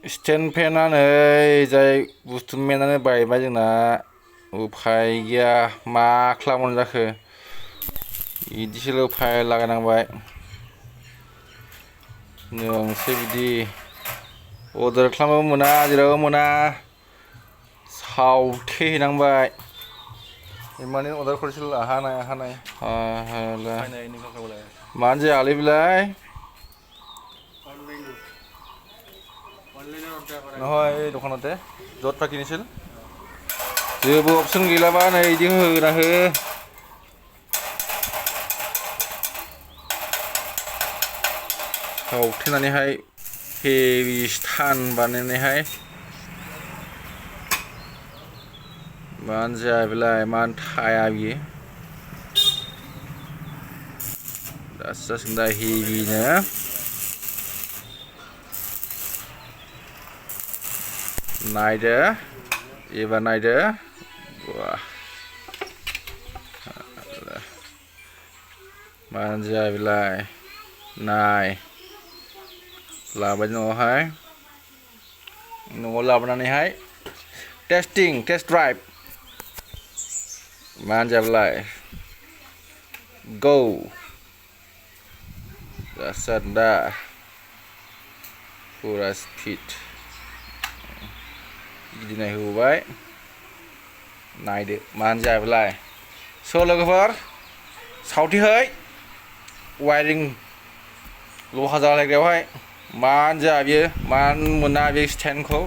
stand फेनानै जाय बुस्थु मेनानै बायबाय जोंना उफाय गैया मा खालामनो जाखो बिदिसोल' उफाय लागायनांबाय नोंसो बिदि अर्डार खालामबाबो मोना जेरावबो मोना सावथेहैनांबाय इमाने अर्डार करेছিল हानाय मानो जायालै बेलाय নহয় এই দোকানতে য'ত পৰা কিনিছিল जेबो অপশন गैलाबा नै इदि होना हो सावथेनानैहाय हेभि स्थान बानायनानैहाय मानो जाया बेलाय मानो थाया बियो दासो जासिगोन दा हेभिनो नायदो एबार नायदो वाह मानो जाया बेलाय नाय लाबाय न'आवहाय न'आव लाबोनानैहाय टेस्ट ड्राइव मानो जाया बेलाय गो दासो जादों दा फुरा स्पिड गिदिंनाय होबाय नायदो मानो जाया बेलाय स' लोगोफोर सावथेहै वायरिं लहा जालायग्रायावहाय मानो जाया बियो मानो मोना बे स्टेन्डखौ